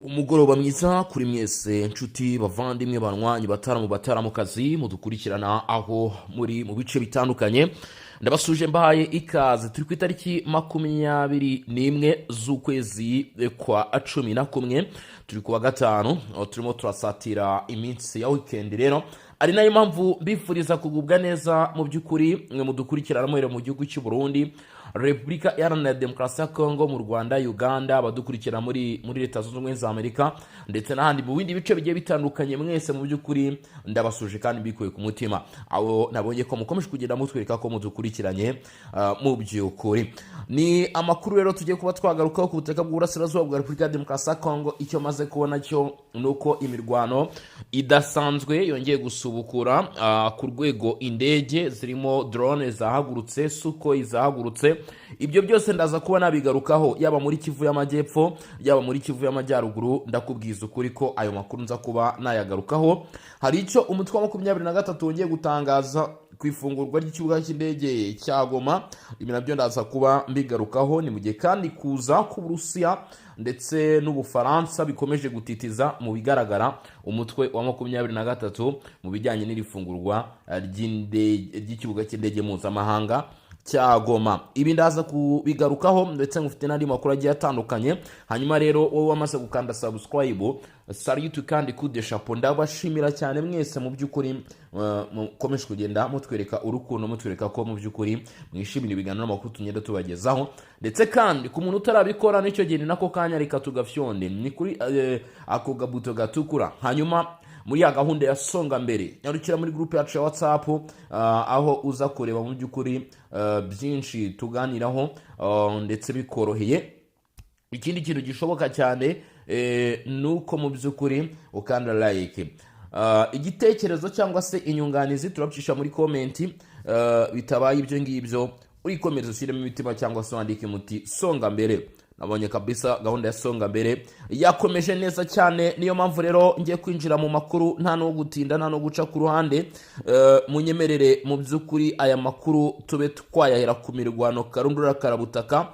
Umugoroba mwiza kuri mwese nshuti bavandimwe banywanyi bataramukazi mudukurikirana aho muri mu bice bitandukanye. Ndabasuje mbahaye ikaze. Turi ku itariki 21 z'ukwezi kwa 11, turi kuwa gatanu, turimo turasatira iminsi ya weekend. Rero ari nayo mpamvu bifuriza kugubwa neza mu by'ukuri mwe mudukurikirana mu gihugu cy'u Burundi, Repubulika Iharanira Demokarasi ya Kongo, mu Rwanda, Uganda, abadukurikira muri Leta Zunze Ubumwe za Amerika ndetse n'ahandi mu bindi bice bigiye bitandukanye. Mwese mu by'ukuri ndabasuje kandi bikuye ku mutima. Abo nabonye ko mukomeje kugenda mutwereka ko mudukurikiranye mu by'ukuri. Ni amakuru rero tugiye kuba twagarukaho ku butaka bw'Uburasirazuba bwa Repubulika ya Demokarasi ya Kongo. Icyo maze kubona cyo nuko imirwano idasanzwe yongeye gusubukura ku rwego indege zirimo drone zahagurutse, Sukhoi zahagurutse. Ibyo byose ndaza kuba nabigarukaho, yaba muri Kivu y'Amajyepfo yaba muri Kivu y'Amajyaruguru. Ndakubwiza ukuri ko ayo makuru nza kuba nayagarukaho. Hari icyo umutwe wa 23 wongeye gutangaza ku ifungurwa ry'ikibuga cy'indege cya Goma. Ibi nabyo ndaza kuba mbigarukaho. Ni mu gihe kandi kuza ku Burusiya ndetse n'Ubufaransa bikomeje gutitiza mu bigaragara umutwe wa 23 mu bijyanye n'iri fungurwa ry'ikibuga cy'indege mpuzamahanga cya Goma. Ibi ndaza kubigarukaho ndetse ngufite n'andi makuru agiye atandukanye. Hanyuma rero wowe wamaze gukanda subscribe, salut kandi coup de chapeau. Ndabashimira cyane mwese mu by'ukuri mukomeje kugenda mutwereka urukundo, mutwereka ko mu by'ukuri mwishimira ibiganiro n'amakuru tugenda tubagezaho. Ndetse kandi ku muntu utarabikora nicyo gihe nako kanya reka tugafyonde ni kuri ako gabuto gatukura. Hanyuma muri ya gahunda ya songa mbere nyarukira muri groupe yacu ya WhatsApp, aho uza kureba mu by'ukuri byinshi tuganiraho ndetse bikoroheye. Ikindi kintu gishoboka cyane nuko mu by'ukuri ukanda like. Igitekerezo cyangwa se inyunganizi turabicisha muri comment. Bitabaye ibyo ngibyo urikomereza ushyiremo imitima cyangwa se wandike muti songa mbere. Nabonye kabisa gahunda ya songa mbere yakomeje neza cyane. Niyo mpamvu rero ngiye kwinjira mu makuru nta no gutinda nta no guca ku ruhande. Munyemerere mu by'ukuri aya makuru tube twayahera ku mirwano karundura karabutaka.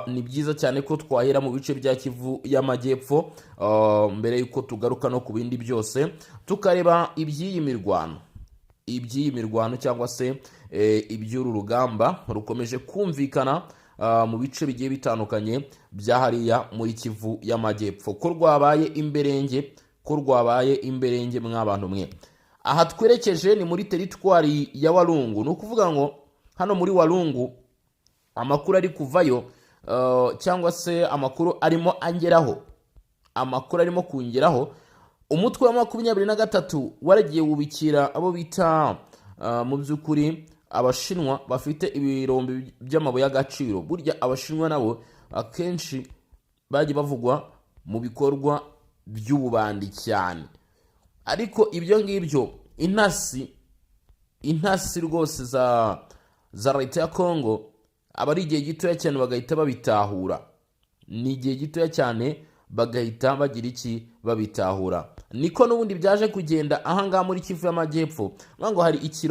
Ni byiza cyane ko twahera mu bice bya Kivu y'Amajyepfo mbere yuko tugaruka no ku bindi byose tukareba iby'iyi mirwano cyangwa se iby'uru rugamba rukomeje kumvikana mu bice bigiye bitandukanye bya hariya muri Kivu y'Amajyepfo. Ko rwabaye imberenge mw'abantu mwe. Aha twerekeje ni muri teritwari ya Walungu. No kuvuga ngo hano muri Walungu amakuru ari kuvayo cyangwa se amakuru arimo kungeraho, umutwe wa 23 waragiye wubikira abo bita mu by'ukuri Abashinwa bafite ibirombe by'amabuye y'agaciro. Burya Abashinwa nabo akenshi bagiye bavugwa mu bikorwa by'ububandi cyane, ariko ibyo ngibyo intasi rwose za leta ya Kongo aba ari igihe gitoya cyane bagahita babitahura. Ni igihe gitoya cyane bagahita bagira iki babitahura. Niko n'ubundi byaje kugenda ahangaha muri Kivu y'Amajyepfo. Ngo hari iki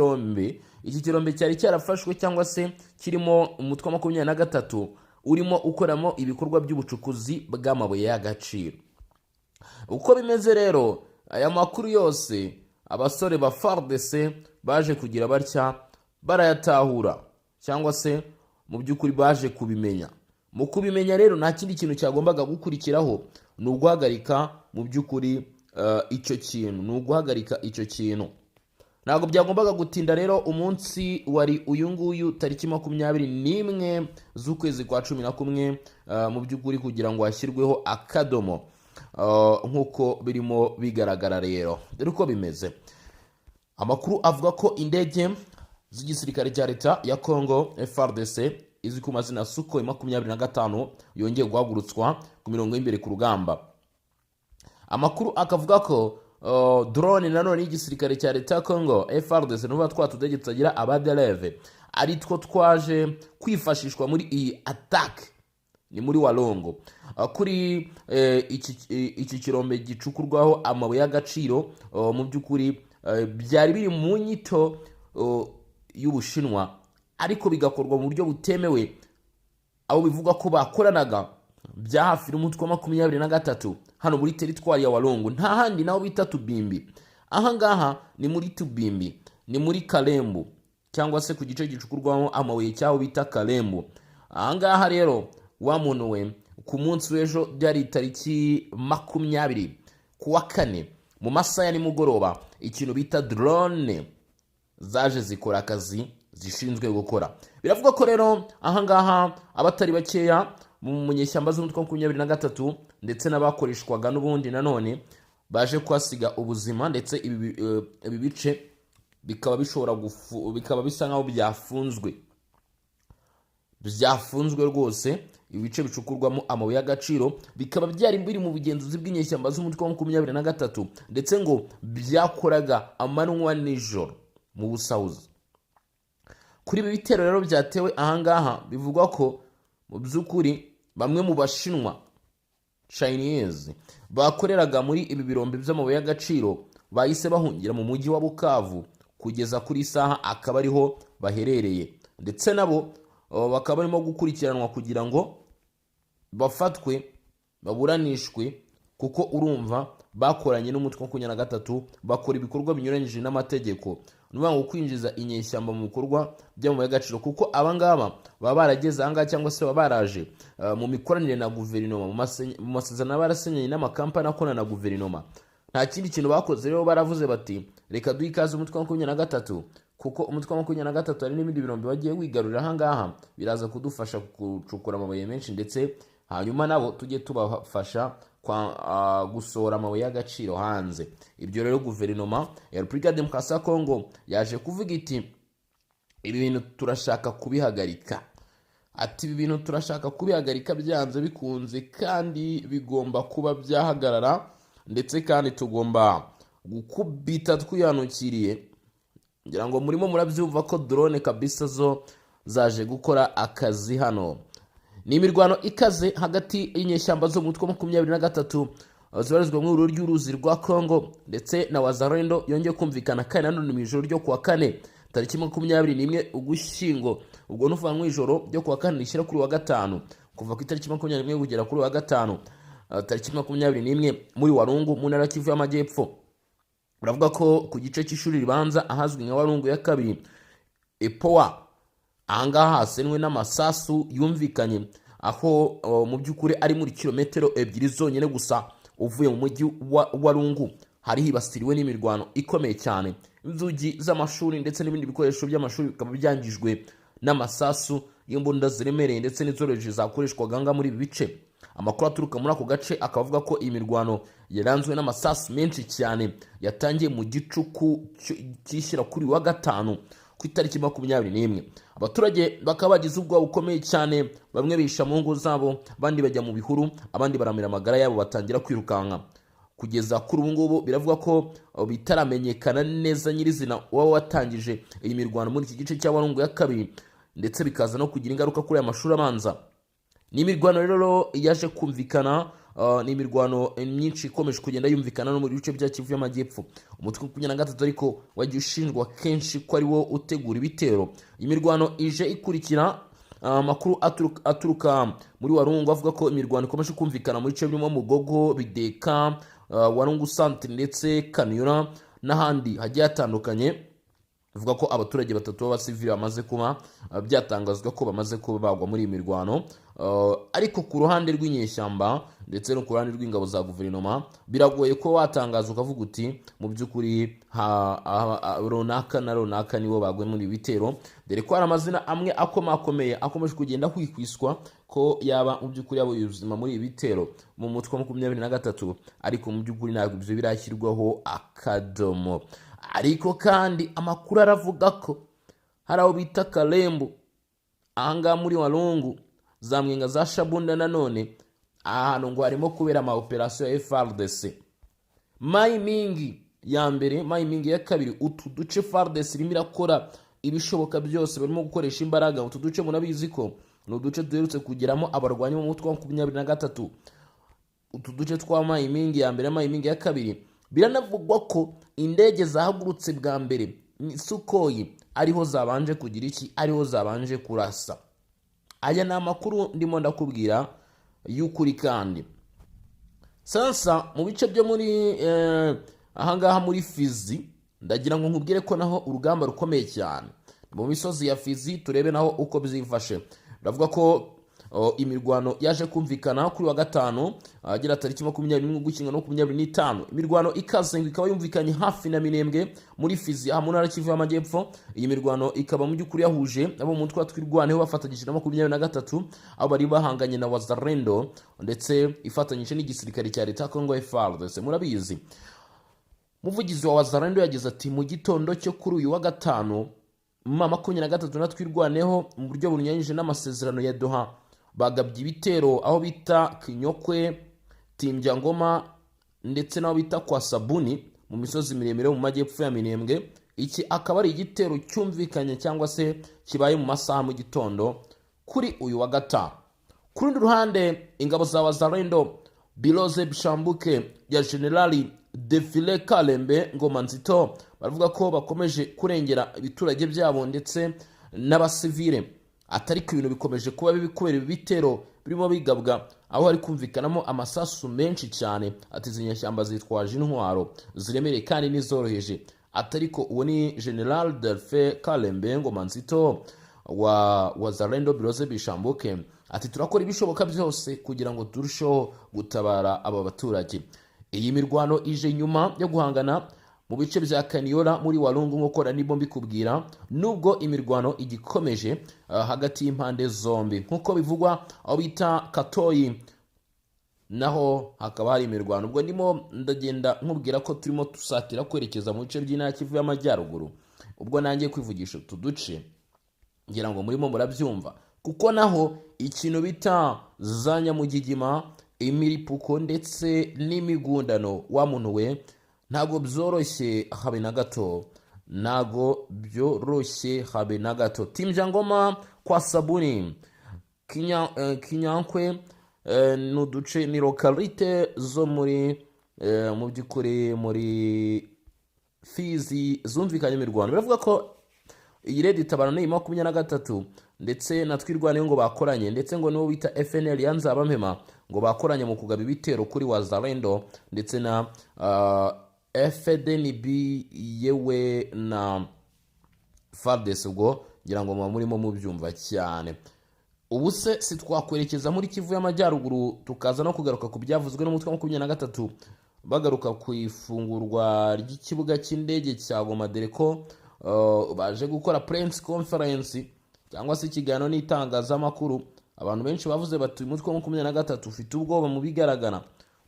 kirombe cyari cyarafashwe cyangwa se kirimo umutwe wa 23 urimo ukoramo ibikorwa by'ubucukuzi bw'amabuye y'agaciro. Uko bimeze rero, aya makuru yose abasore ba Fardc baje kugira batya barayatahura cyangwa se mu by'ukuri baje kubimenya. Mu kubimenya rero nta kindi kintu cyagombaga gukurikiraho ni uguhagarika mu by'ukuri icyo kintu. Ntabwo byagombaga gutinda rero. Umunsi wari uyu nguyu tariki 21 z'ukwezi kwa 11 mu by'ukuri kugira ngo hashyirweho akadomo nk'uko birimo bigaragara. Rero dore uko bimeze. Amakuru avuga ko indege z'igisirikare cya leta ya Kongo Fardc izwi ku mazina Sukhoi 25 yongeye guhagurutswa ku mirongo y'imbere ku rugamba. Amakuru akavuga ko drone nanone y'igisirikare cya leta ya Kongo Fardc n'uba twatudege tutagira abadereve ari two twaje kwifashishwa muri iyi attack. Ni muri Walungu kuri iki kirombe gicukurwaho amabuye y'agaciro. Mu by'ukuri byari biri mu nyito y'Ubushinwa, ariko bigakorwa mu buryo butemewe. Abo bivuga ko bakoranaga bya hafi n'umutwe wa 23 hano muri teritwari ya Walungu, nta handi naho bita Tubimbi. Aha ngaha ni muri Tubimbi, ni muri Kalembu cyangwa se ku gice gicukurwamo amabuye cyaho bita Kalembu. Aha ngaha rero wa muntu we ku munsi w'ejo byari tariki 20 kuwa kane mu masaha ya nimugoroba, ikintu bita drone zaje zikora akazi zishinzwe gukora. Biravuga ko rero aha ngaha abatari bakeya mu munyeshyamba z'umutwe wa 23 ndetse n'abakoreshwaga n'ubundi nanone baje kwasiga ubuzima, ndetse ibi bice bikaba bishobora bikaba bisa nkaho byafunzwe rwose. Ibice bicukurwamo amabuye y'agaciro bikaba byari biri mu bugenzuzi bw'inyeshyamba z'umutwe wa 23 ndetse ngo byakoraga amanywa nijoro mu busahuzi. Kuri ibi bitero rero byatewe aha ngaha, bivugwa ko mu by'ukuri bamwe mu bashinwa Chinese bakoreraga muri ibi birombe by'amabuye y'agaciro bahise bahungira mu mujyi wa Bukavu, kugeza kuri saha akaba ariho baherereye, ndetse nabo bakaba barimo gukurikiranwa kugira ngo bafatwe baburanishwe, kuko urumva bakoranye n'umutwe wa 23 bakora ibikorwa binyuranyije n'amategeko. Nuvuga ngo kwinjiza inyeshyamba mu bikorwa by'amabuye y'agaciro, kuko abangaba baba barageze aha cyangwa se baba baraje mu mikoranire na guverinoma, mu masezerano barasenyanye n'amakampani akorana na guverinoma. Nta kindi kintu bakoze rero, baravuze bati reka duhe ikaze umutwe wa 23, kuko umutwe wa 23 ari n'ibindi birombe bagiye wigarurira aha ngaha, biraza kudufasha gucukura amabuye menshi, ndetse hanyuma nabo tujye tubafasha gusohora amabuye y'agaciro hanze. Ibyo rero guverinoma ya Repubulika ya Demokarasi ya Kongo yaje kuvuga iti ibi bintu turashaka kubihagarika. Ati ibi bintu turashaka kubihagarika byanze bikunze, kandi bigomba kuba byahagarara, ndetse kandi tugomba gukubita twihanukiriye. Ngira ngo murimo murabyumva ko drone kabisa zo zaje gukora akazi hano. Ni imirwano ikaze hagati y'inyeshyamba zo mu mutwe wa 23 zibarizwa mu ruriro ry'uruzi rwa Kongo ndetse na Wazalendo, yongeye kumvikana kandi nanone mu ijoro ryo kuwa kane tariki 21 Ugushyingo. Ubwo nuvuga mu ijoro ryo kuwa kane rishyira kuri wa gatanu, kuva ku itariki 21 kugera kuri wa gatanu tariki 21 muri Walungu mu ntara ya Kivu y'Amajyepfo. Uravuga ko ku gice cy'ishuri ribanza ahazwi nka Walungu ya kabiri Epoa, ahangaha hasenwe n'amasasu yumvikanye, aho mu by'ukuri ari muri kilometero 2 zonyine gusa uvuye mu mujyi wa Walungu. Hari hibasiriwe n'imirwano ikomeye cyane, inzugi z'amashuri ndetse n'ibindi bikoresho by'amashuri bikaba byangijwe n'amasasu y'imbunda ziremereye ndetse n'izoroheje zakoreshwaga nga muri ibi bice. Amakuru aturuka muri ako gace akavuga ko imirwano yaranzwe n'amasasu menshi cyane yatangiye mu gicuku cyishyira kuri wa gatanu ku itariki 21. Abaturage bakaba bagize ubwoba bukomeye cyane, bamwe bisha mu ngo zabo, abandi bajya mu bihuru, abandi baramira amagara yabo batangira kwirukanka. Kugeza kuri ubu ngubu biravuga ko bitaramenyekana neza nyirizina waba watangije iyi mirwano muri iki gice cya Walungu ya kabiri, ndetse bikaza no kugira ingaruka kuri aya mashuri abanza. Ni imirwano rero yaje kumvikana, ni imirwano myinshi ikomeje kugenda yumvikana no mu bice bya Kivu y'Amajyepfo. Umutwe wa 23 ariko wagiye ushinjwa kenshi ko ari wo utegura ibitero. Imirwano ije ikurikira amakuru aturuka muri Walungu avuga ko imirwano ikomeje kumvikana mu bice birimo Mugogo, Bideka, Walungu Centre ndetse Kanyura n'ahandi hagiye hatandukanye. Bivuga ko abaturage batatu b'abasivili bamaze kuba byatangazwa ko bamaze kuba bagwa muri imirwano. Ariko ku ruhande rw'inyeshyamba ndetse no ku ruhande rw'ingabo za guverinoma biragoye ko watangaza ukavuga uti mu by'ukuri runaka na runaka nibo bagwe muri bitero, dore ko hari amazina amwe akomakomeye akomeje kugenda kwikwiswa ko yaba mu by'ukuri yabo ubuzima muri ibi bitero mu mutwe wa 23, ariko mu by'ukuri ntabwo ibyo birashyirwaho akadomo. Ariko kandi amakuru aravuga ko hari aho bita Kalembu ahanga muri Walungu za Mwenga za Shabunda nanone ahantu ngo harimo kubera ama operation ya Fardc. Mai mingi ya mbere, mai mingi ya kabiri, utu duce Fardc irimo irakora ibishoboka byose, barimo gukoresha imbaraga. Utu duce munabizi ko no duce duherutse kugeramo abarwanyi mu mutwe wa 23. Utu duce twa mai mingi ya mbere, mai mingi ya kabiri, biranavugwa ko indege zahagurutse bwa mbere Sukoyi ariho zabanje kugira iki, ariho zabanje kurasa. Aya ni amakuru ndimo ndakubwira y'ukuri kandi. Sasa mu bice byo muri ahangaha muri Fizi ndagira ngo nkubwire ko naho urugamba rukomeye cyane mu misozi ya Fizi. Turebe naho uko byifashe. Ndavuga ko imirwano yaje kumvikana kuri wa gatanu agira tariki 21 Ugushyingo no 25. Imirwano ikaze ikaba yumvikanye hafi na Minembwe muri Fizi aha mu ntara Kivu y'Amajyepfo. Iyi mirwano ikaba mu by'ukuri yahuje abo mu mutwe twirwaneho bafatanyije na 23 abo bari bahanganye na Wazalendo ndetse ifatanyije n'igisirikare cya leta Kongo Fardc. Murabizi muvugizi wa Wazalendo yagize ati mu gitondo cyo kuri uyu wa gatanu 23 natwirwaneho mu buryo bunyanyije n'amasezerano ya Doha bagabye ibitero aho bita Kinyokwe, Timbya Ngoma ndetse n'aho bita kwa Sabuni mu misozi miremire mu majyepfo ya Minembwe. Iki akaba ari igitero cyumvikanye cyangwa se kibaye mu masaha mu gitondo kuri uyu wa gatanu. Ku rundi ruhande ingabo za Wazalendo Biloze Bishambuke ya Generali Defile Kalembe Ngoma Nzito baravuga ko bakomeje kurengera ibiturage byabo ndetse n'abasivile. Atari ko ibintu bikomeje kuba bibi kubera ibitero birimo bigabwa aho hari kumvikanamo amasasu menshi cyane. Ati zinyashyamba zitwaje intwaro ziremereye kandi nizoroheje. Atari ko uwo ni General Delfe Kalembe Ngoma Nzito wa Wazalendo Biloze Bishambuke. Ati turakora ibishoboka byose kugira ngo turusheho gutabara aba baturage. Iyi mirwano ije nyuma yo guhangana mu bice bya Kaniola muri Walungu nk'uko nibwo mbikubwira, nubwo imirwano igikomeje hagati y'impande zombi nk'uko bivugwa aho bita Katoyi naho hakaba hari imirwano. Ubwo ndimo ndagenda nkubwira ko turimo tusatira kwerekeza mu bice by'intara Kivu y'Amajyaruguru. Ubwo nangiye kwivugisha tuduce ngira ngo murimo murabyumva kuko naho ikintu bita za Nyamugigima, imiripuko ndetse n'imigundano wa muntu we ntago byoroshye habe na gato, ntago byoroshye habe na gato. Timbya Ngoma kwa Sabuni Kinyankwe n'uduce ni localite zo muri mu by'ukuri muri Fizi zumvikanye imirwano. Biravuga ko iyi redi tabana ni 23 ndetse na twirwaneho ngo bakoranye ndetse ngo niwo bita FNL yanzabamema ngo bakoranye mu kugaba ibitero kuri Wazalendo ndetse na FDNB yewe na Fardc. Ubwo ngira ngo murimo mubyumva cyane. Ubu se sitwakwerekeza muri Kivu y'Amajyaruguru tukaza no kugaruka ku byavuzwe n'umutwe wa 23 bagaruka ku ifungurwa ry'ikibuga cy'indege cya Goma dereko baje gukora press conference cyangwa se ikiganiro n'itangazamakuru. Abantu benshi bavuze bati umutwe wa 23 ufite ubwoba mu bigaragara,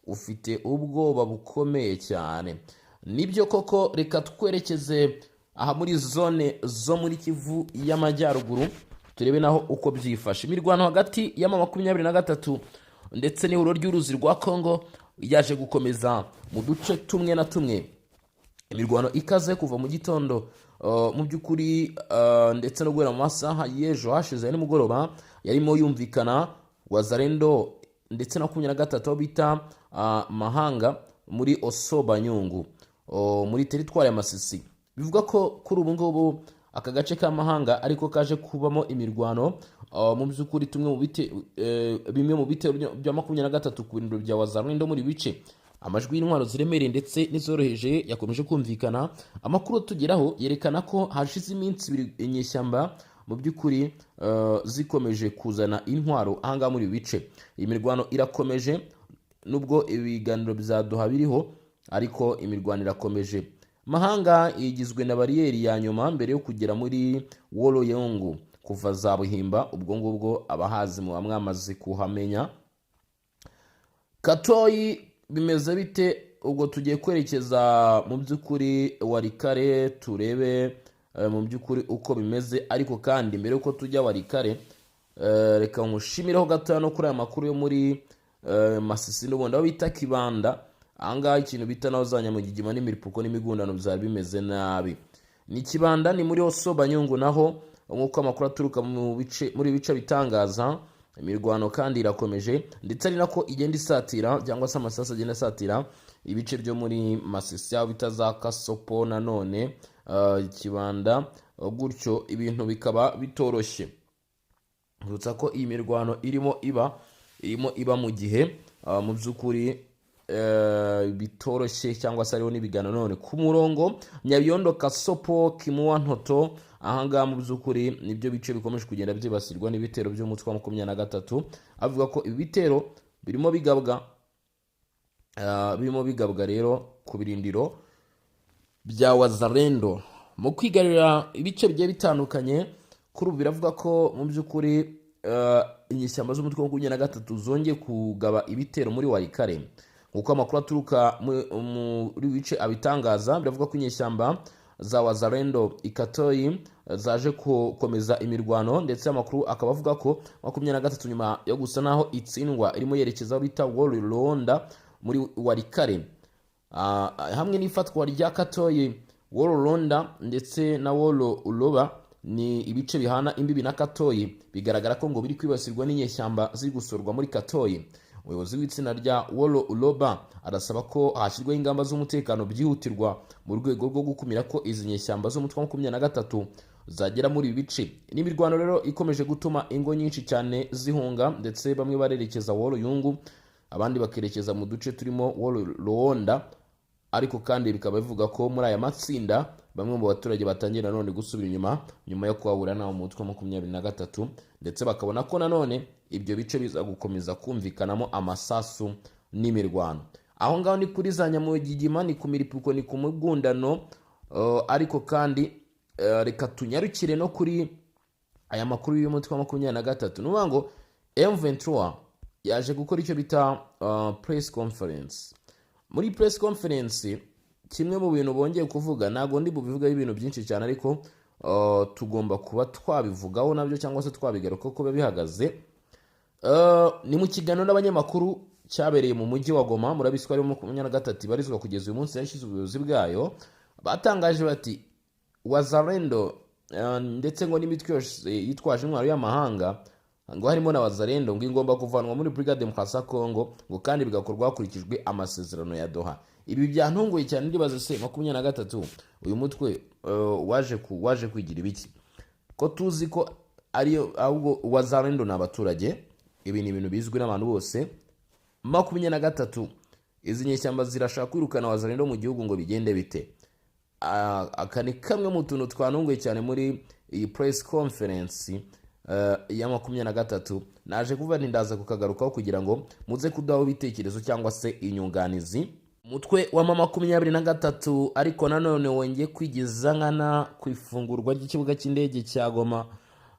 ufite ubwoba bukomeye cyane. Nibyo koko, reka twerekeze aha muri zone zo muri Kivu y'Amajyaruguru turebe naho uko byifashe. Imirwano hagati ya 23 ndetse n'ihuriro ry'uruzi rwa Kongo yaje gukomeza mu duce tumwe na tumwe. Imirwano ikaze kuva mu gitondo mu by'ukuri ndetse no guhera mu masaha y'ejo hashize nimugoroba yarimo yumvikana Wazalendo ndetse na 23 bita Mahanga muri Osobanyungu muri teritwari ya Masisi. Bivuga ko kuri ubu ngubu aka gace ka Mahanga ariko kaje kubamo imirwano mu by'ukuri tumwe mu bite bimwe mu bite bya 23 ku bintu bya Wazalendo muri bice. Amajwi y'intwaro ziremereye ndetse n'izoroheje yakomeje kumvikana. Amakuru tugeraho yerekana ko hashize iminsi inyeshyamba mu by'ukuri zikomeje kuzana intwaro ahanga muri bice. Iyi mirwano irakomeje nubwo ibiganiro byaduha biriho, ariko imirwano irakomeje. Mahanga igizwe na bariyeri ya nyuma mbere yo kugera muri Walungu kuva za Buhimba. Ubwo ngubwo abahazi mu bamwamaze kuhamenya. Katoyi bimeze bite? Ubwo tugiye kwerekeza mu by'ukuri Warikare turebe mu by'ukuri uko bimeze. Ariko kandi mbere yuko tujya Warikare reka nkushimireho gato no kuri aya makuru yo muri Masisi n'ubundi aho bita Kibanda. Ahangaha ikintu bita naho za Nyamugigima n'imiripuko n'imigundano byari bimeze nabi. Ni Kibanda ni muri Osobanyungu naho nk'uko amakuru aturuka muri bice bitangaza. Imirwano kandi irakomeje ndetse ari nako igenda isatira cyangwa se amasasa agenda asatira ibice byo muri Masisi aho bitaza Kasopo na none Kibanda, gutyo ibintu bikaba bitoroshye. Urutsa ko iyi mirwano irimo iba irimo iba mu gihe mu by'ukuri bitoroshye cyangwa se ariho n'ibigano none ku murongo Nyabiyondo, Kasopo, Kimuwa, Ntoto. Ahangaha mu by'ukuri nibyo bice bikomeje kugenda byibasirwa n'ibitero by'umutwe wa 23, avuga ko ibi bitero birimo bigabwa rero ku birindiro bya Wazalendo mu kwigarurira ibice bigiye bitandukanye. Kuri ubu biravuga ko mu by'ukuri inyeshyamba z'umutwe wa 23 zongeye kugaba ibitero muri Warikare. Uko amakuru aturuka muri bice abitangaza, biravuga ko inyeshyamba za Wazalendo Ikatoyi zaje gukomeza imirwano, ndetse amakuru akaba avuga ko 23 nyuma yo gusa naho itsindwa irimo yerekeza bita Walungu muri Warikare, hamwe n'ifatwa rya Katoyi. Walungu ndetse na Walungu ni ibice bihana imbibi na Katoyi, bigaragara ko ngo biri kwibasirwa n'inyeshyamba ziri gusorwa muri Katoyi. Umuyobozi w'itsina rya Walungu arasaba ko hashyirwaho ingamba z'umutekano byihutirwa mu rwego rwo gukumira ko izi nyeshyamba z'umutwe wa 23 zagera muri ibi bice. N'imirwano rero ikomeje gutuma ingo nyinshi cyane zihunga, ndetse bamwe barerekeza Walungu, abandi bakerekeza mu duce turimo Walungu. Ariko kandi bikaba bivuga ko muri aya matsinda bamwe mu baturage batangira none gusubira nyuma yo kwabura na umutwe wa 23, ndetse bakabona ko nanone ibyo bice biza gukomeza kumvikanamo amasasu n'imirwano. Aho ngaho ni kuri za Nyamugigima, ni ku Miripuko, ni ku Mugundano. Ariko kandi reka tunyarukire no kuri aya makuru y'umutwe wa 23. Nuvuga ngo M23 yaje gukora icyo bita press conference. Muri press conference kimwe mu bintu bongeye kuvuga, nago ndi bubivuga ibintu byinshi cyane, ariko tugomba kuba twabivugaho nabyo cyangwa se twabigaruka ko bihagaze. Ni mu kiganiro n'abanyamakuru cyabereye mu mujyi wa Goma. Murabiswa ari mu 23 barizwa kugeza uyu munsi yashize ubuyobozi bwayo, batangaje bati Wazalendo ndetse ngo n'imitwe yose yitwaje intwaro y'amahanga, ngo harimo na Wazalendo, ngo ingomba kuvanwa muri Brigade Mukasa Congo, ngo kandi bigakorwa hakurikijwe amasezerano ya Doha. Ibi byantunguye cyane, ndibaza se 23 uyu mutwe waje kwigira ibiki, ko tuzi ko ariyo ahubwo Wazalendo n'abaturage. Ibi ni ibintu bizwi n'abantu bose. 23 izi nyeshyamba zirashaka kwirukana Wazalendo mu gihugu, ngo bigende bite? Aka ni kamwe mu tuntu twanunguye cyane muri iyi press conference ya 23. Naje kuva ndaza kukagarukaho kugira ngo muze kudaho bitekerezo cyangwa se inyunganizi. Umutwe wa 23 ariko nanone wongeye kwigiza nkana ku ifungurwa ry'ikibuga cy'indege cya Goma.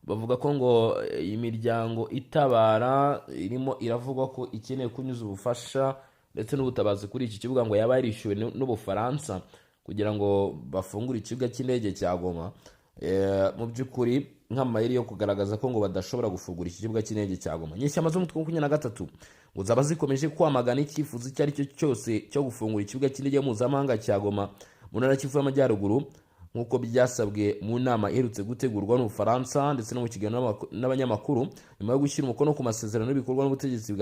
Bavuga ko ngo imiryango itabara irimo iravugwa ko ikeneye kunyuza ubufasha ndetse n'ubutabazi kuri iki kibuga, ngo yaba yarishyuwe n'Ubufaransa kugira ngo bafungure ikibuga cy'indege cya Goma. Mu by'ukuri nk'amayeri yo kugaragaza ko ngo badashobora gufungura iki kibuga cy'indege cya Goma. Nyeshyamba z'umutwe wa 23 ngo zaba zikomeje kwamagana icyifuzo icyo ari cyo cyose cyo gufungura ikibuga cy'indege mpuzamahanga cya Goma mu ntara y'Kivu y'Amajyaruguru, nk'uko byasabwe mu nama iherutse gutegurwa n'Ubufaransa ndetse no mu kiganiro n'abanyamakuru nyuma yo gushyira umukono ku masezerano y'ibikorwa n'ubutegetsi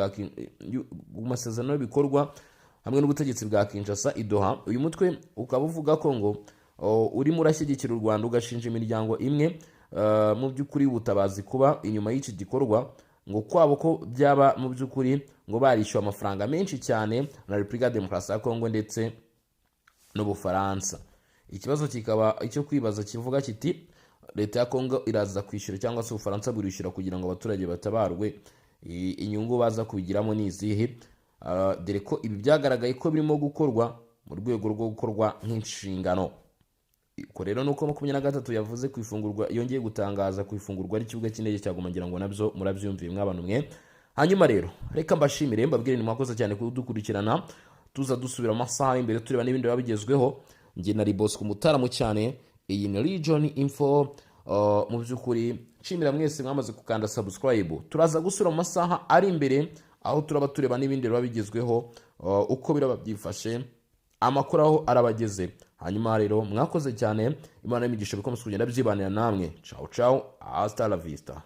hamwe n'ubutegetsi bwa Kinshasa i Doha. Uyu mutwe ukaba uvuga ko ngo urimo urashyigikira u Rwanda, ugashinja imiryango imwe mu by'ukuri ubutabazi kuba inyuma y'iki gikorwa, ngo kwabo ko byaba mu by'ukuri ngo barishyuwe amafaranga menshi cyane na Repubulika Demokarasi ya Kongo ndetse n'Ubufaransa. Ikibazo kikaba icyo kwibaza kivuga kiti leta ya Kongo iraza kwishyura cyangwa se Ubufaransa burishyura kugira ngo abaturage batabarwe. Inyungu baza kubigiramo ni izihe? Dore ko ibi byagaragaye ko birimo gukorwa mu rwego rwo gukorwa nk'inshingano. Ko rero nuko 23 yavuze ku ifungurwa, yongeye gutangaza ku ifungurwa ry'ikibuga cy'indege cya Goma, ngira ngo nabyo murabyumviye mw'abantu mwe. Hanyuma rero reka mbashimire, mbabwire ni mwakoze cyane kudukurikirana. Tuza dusubira amasaha imbere tureba n'ibindi babigezweho. Nge nari boss ku mutaramu cyane. Iyi ni Region Info. Mu by'ukuri nshimira mwese mwamaze gukanda subscribe. Turaza gusura mu masaha ari imbere aho turaba tureba n'ibindi babigezweho uko biraba byifashe, amakuru aho arabageze. Hanyuma rero mwakoze cyane, Imana y'imigisha bikomeze kugenda byibanira namwe. Ciao ciao, hasta la vista.